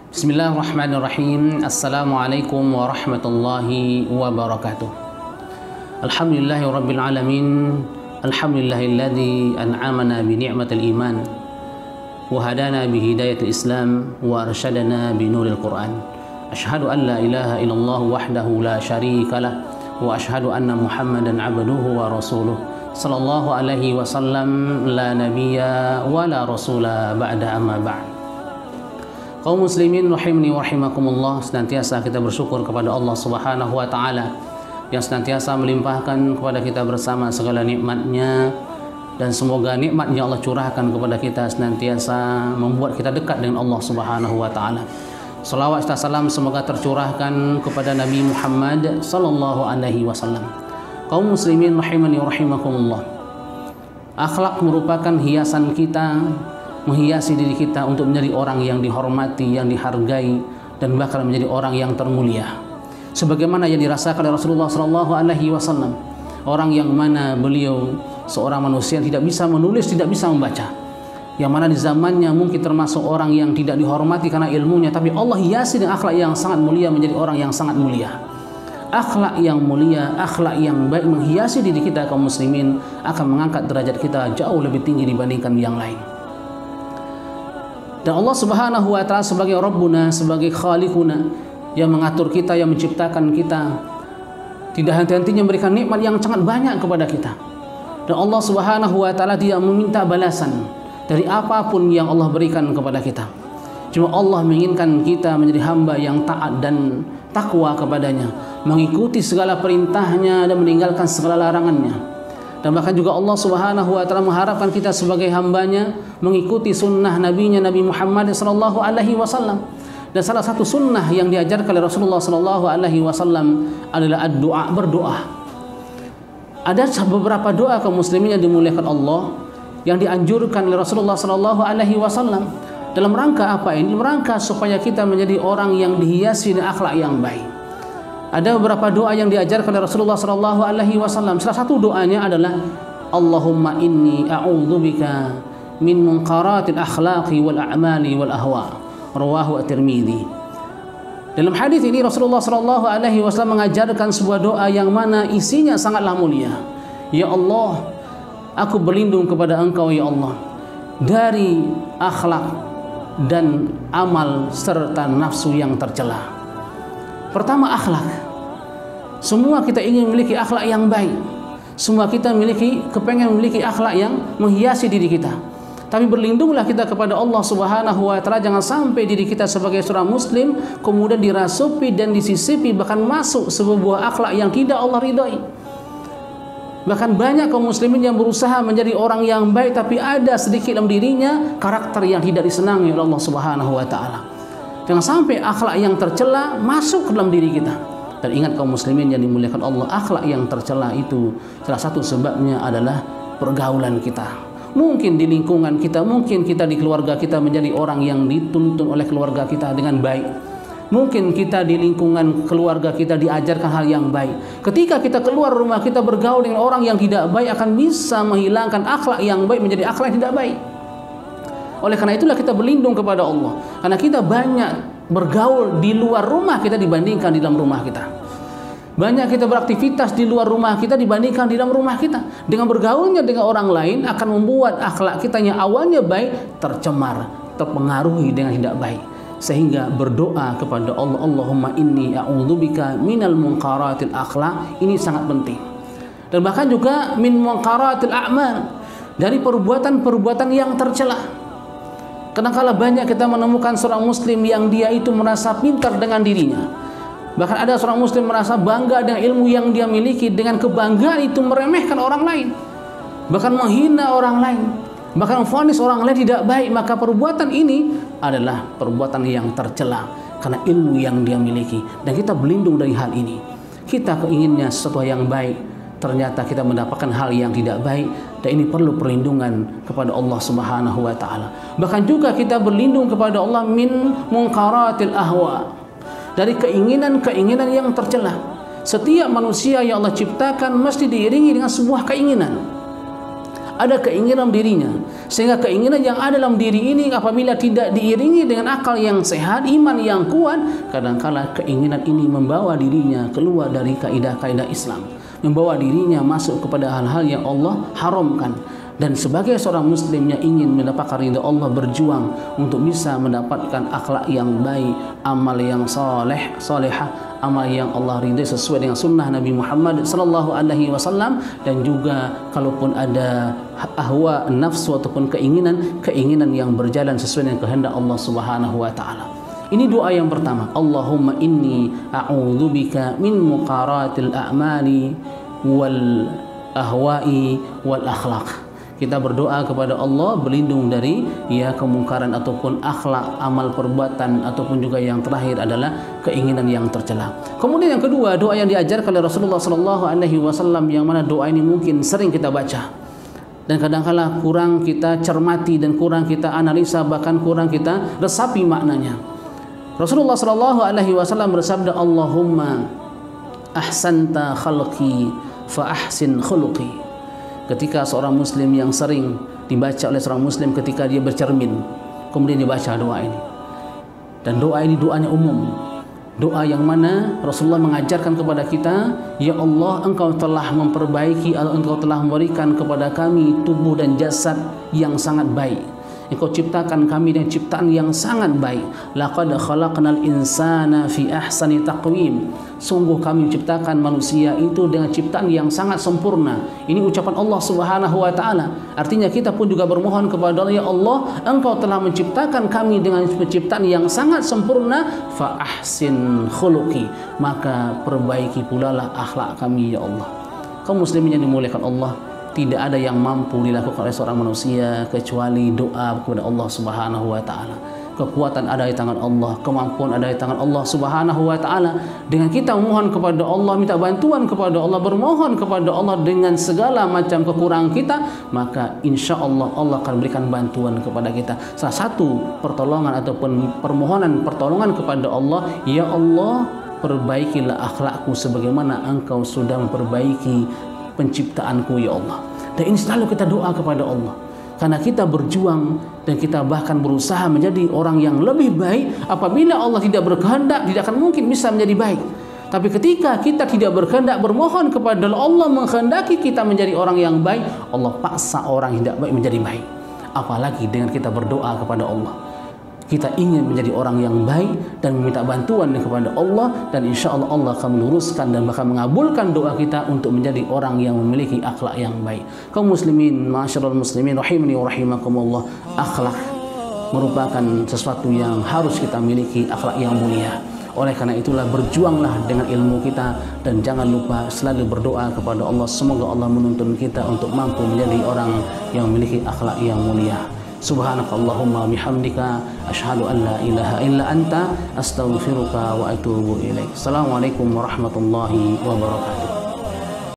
Bismillahirrahmanirrahim. Assalamualaikum warahmatullahi wabarakatuh. Alhamdulillahi rabbil alamin. Alhamdulillahilladzi an'amana bi ni'matil iman wa hadana bi hidayatil islam wa arsyadana bi nuril Qur'an. Asyhadu an la ilaha illallah wahdahu la syarika lah wa asyhadu anna Muhammadan abduhu wa rasuluh. Sallallahu alaihi wasallam, la nabiyya wa la rasula ba'da amma ba'd. Kaum muslimin rahimani wa rahimakumullah, senantiasa kita bersyukur kepada Allah Subhanahu wa taala yang senantiasa melimpahkan kepada kita bersama segala nikmat-Nya, dan semoga nikmat-Nya Allah curahkan kepada kita senantiasa membuat kita dekat dengan Allah Subhanahu wa taala. Salawat serta salam semoga tercurahkan kepada Nabi Muhammad sallallahu alaihi wasallam. Kaum muslimin rahimani wa rahimakumullah, akhlak merupakan hiasan kita, menghiasi diri kita untuk menjadi orang yang dihormati, yang dihargai, dan bahkan menjadi orang yang termulia. Sebagaimana yang dirasakan oleh Rasulullah sallallahu alaihi wasallam, orang yang mana beliau seorang manusia yang tidak bisa menulis, tidak bisa membaca, yang mana di zamannya mungkin termasuk orang yang tidak dihormati karena ilmunya, tapi Allah hiasi dengan akhlak yang sangat mulia menjadi orang yang sangat mulia. Akhlak yang mulia, akhlak yang baik menghiasi diri kita kaum muslimin akan mengangkat derajat kita jauh lebih tinggi dibandingkan yang lain. Dan Allah Subhanahu wa taala sebagai Rabbuna, sebagai Khaliquna, yang mengatur kita, yang menciptakan kita, tidak henti-hentinya memberikan nikmat yang sangat banyak kepada kita. Dan Allah Subhanahu wa taala tidak meminta balasan dari apapun yang Allah berikan kepada kita. Cuma Allah menginginkan kita menjadi hamba yang taat dan takwa kepadanya, mengikuti segala perintahnya dan meninggalkan segala larangannya. Dan bahkan juga Allah Subhanahu wa taala mengharapkan kita sebagai hambanya mengikuti sunnah nabinya Nabi Muhammad sallallahu alaihi wasallam. Dan salah satu sunnah yang diajarkan oleh Rasulullah sallallahu alaihi wasallam adalah ad-du'a, berdoa. Ada beberapa doa kaum muslimin yang dimuliakan Allah yang dianjurkan oleh Rasulullah sallallahu alaihi wasallam. Dalam rangka apa ini? Dalam rangka supaya kita menjadi orang yang dihiasi dengan akhlak yang baik. Ada beberapa doa yang diajarkan oleh Rasulullah sallallahu alaihi wasallam. Salah satu doanya adalah Allahumma inni a'udzubika min munqaratil akhlaqi wal a'mali wal ahwa. Rawahu at-Tirmidzi. Dalam hadis ini Rasulullah sallallahu alaihi wasallam mengajarkan sebuah doa yang mana isinya sangatlah mulia. Ya Allah, aku berlindung kepada Engkau ya Allah dari akhlak dan amal serta nafsu yang tercela. Pertama, akhlak. Semua kita ingin memiliki akhlak yang baik. Semua kita kepengen memiliki akhlak yang menghiasi diri kita. Tapi berlindunglah kita kepada Allah Subhanahu wa taala, jangan sampai diri kita sebagai seorang muslim kemudian dirasupi dan disisipi, bahkan masuk sebuah akhlak yang tidak Allah ridhai. Bahkan banyak kaum muslimin yang berusaha menjadi orang yang baik, tapi ada sedikit dalam dirinya karakter yang tidak disenangi oleh Allah Subhanahu wa taala. Jangan sampai akhlak yang tercela masuk ke dalam diri kita. Dan ingat kaum muslimin yang dimuliakan Allah, akhlak yang tercela itu salah satu sebabnya adalah pergaulan kita. Mungkin di lingkungan kita, mungkin kita di keluarga kita menjadi orang yang dituntun oleh keluarga kita dengan baik. Mungkin kita di lingkungan keluarga kita diajarkan hal yang baik. Ketika kita keluar rumah, kita bergaul dengan orang yang tidak baik, akan bisa menghilangkan akhlak yang baik menjadi akhlak yang tidak baik. Oleh karena itulah kita berlindung kepada Allah, karena kita banyak bergaul di luar rumah kita dibandingkan di dalam rumah kita. Banyak kita beraktivitas di luar rumah kita dibandingkan di dalam rumah kita. Dengan bergaulnya dengan orang lain akan membuat akhlak kita yang awalnya baik tercemar, terpengaruhi dengan tidak baik. Sehingga berdoa kepada Allah, Allahumma inni a'udzubika minal munqaratil akhlaq, ini sangat penting. Dan bahkan juga min munqaratil a'mal, dari perbuatan-perbuatan yang tercela. Kadang-kala banyak kita menemukan seorang muslim yang dia itu merasa pintar dengan dirinya. Bahkan ada seorang muslim merasa bangga dengan ilmu yang dia miliki, dengan kebanggaan itu meremehkan orang lain, bahkan menghina orang lain, bahkan memvonis orang lain tidak baik. Maka perbuatan ini adalah perbuatan yang tercela karena ilmu yang dia miliki, dan kita berlindung dari hal ini. Kita keinginnya sesuatu yang baik, ternyata kita mendapatkan hal yang tidak baik, dan ini perlu perlindungan kepada Allah Subhanahu wa taala. Bahkan juga kita berlindung kepada Allah min munqaratil ahwa, dari keinginan-keinginan yang tercela. Setiap manusia yang Allah ciptakan mesti diiringi dengan sebuah keinginan. ada keinginan dirinya, sehingga keinginan yang ada dalam diri ini apabila tidak diiringi dengan akal yang sehat, iman yang kuat, kadangkala keinginan ini membawa dirinya keluar dari kaidah-kaidah Islam, membawa dirinya masuk kepada hal-hal yang Allah haramkan. Dan sebagai seorang muslim yang ingin mendapatkan ridha Allah, berjuang untuk bisa mendapatkan akhlak yang baik, amal yang salehah, amal yang Allah ridai sesuai dengan sunnah Nabi Muhammad sallallahu alaihi wasallam, dan juga kalaupun ada ahwa nafsu ataupun keinginan yang berjalan sesuai dengan kehendak Allah Subhanahu wa taala. Ini doa yang pertama. Allahumma inni a'udzubika min muqaratil a'mali wal ahwa'i wal akhlaq. Kita berdoa kepada Allah berlindung dari kemungkaran ataupun akhlak, amal perbuatan, ataupun juga yang terakhir adalah keinginan yang tercela. Kemudian yang kedua, doa yang diajarkan oleh Rasulullah sallallahu alaihi wasallam, yang mana doa ini mungkin sering kita baca dan kadang-kala kurang kita cermati dan kurang kita analisa, bahkan kurang kita resapi maknanya. Rasulullah sallallahu alaihi wasallam bersabda, Allahumma ahsanta khalqi fa ahsin khuluqi. Ketika seorang muslim yang sering dibaca oleh seorang muslim ketika dia bercermin, kemudian dibaca doa ini. Dan doa ini doanya umum. Doa yang mana Rasulullah mengajarkan kepada kita, ya Allah, Engkau telah memperbaiki atau Engkau telah memberikan kepada kami tubuh dan jasad yang sangat baik. Engkau ciptakan kami dengan ciptaan yang sangat baik. Laqad khalaqnal insana fi ahsani taqwim. Sungguh kami menciptakan manusia itu dengan ciptaan yang sangat sempurna. Ini ucapan Allah Subhanahu wa taala. Artinya kita pun juga bermohon kepada Allah, ya Allah, Engkau telah menciptakan kami dengan penciptaan yang sangat sempurna, fa ahsin khuluqi, maka perbaiki pula lah akhlak kami, ya Allah. Kaum muslimin yang dimuliakan Allah, tidak ada yang mampu dilakukan oleh seorang manusia kecuali doa kepada Allah Subhanahu wa taala. Kekuatan ada di tangan Allah, kemampuan ada di tangan Allah Subhanahu wa taala. Dengan kita memohon kepada Allah, minta bantuan kepada Allah, bermohon kepada Allah dengan segala macam kekurangan kita, maka insya Allah Allah akan berikan bantuan kepada kita. Salah satu pertolongan ataupun permohonan pertolongan kepada Allah, ya Allah, perbaikilah akhlakku sebagaimana Engkau sudah memperbaiki penciptaanku, ya Allah. Dan ini selalu kita doa kepada Allah, karena kita berjuang dan kita bahkan berusaha menjadi orang yang lebih baik. Apabila Allah tidak berkehendak, tidak akan mungkin bisa menjadi baik. Tapi ketika kita tidak berkehendak, bermohon kepada Allah menghendaki kita menjadi orang yang baik, Allah paksa orang yang tidak baik menjadi baik. Apalagi dengan kita berdoa kepada Allah, kita ingin menjadi orang yang baik dan meminta bantuan kepada Allah, dan insya Allah Allah akan meluruskan dan bahkan mengabulkan doa kita untuk menjadi orang yang memiliki akhlak yang baik. Kaum muslimin, ma'asyiral muslimin rahimani wa rahimakumullah, akhlak merupakan sesuatu yang harus kita miliki, akhlak yang mulia. Oleh karena itulah berjuanglah dengan ilmu kita, dan jangan lupa selalu berdoa kepada Allah, semoga Allah menuntun kita untuk mampu menjadi orang yang memiliki akhlak yang mulia. Subhanakallahumma bihamdika asyhadu an la ilaha illa anta astaghfiruka wa atubu ilaik. Assalamualaikum warahmatullahi wabarakatuh.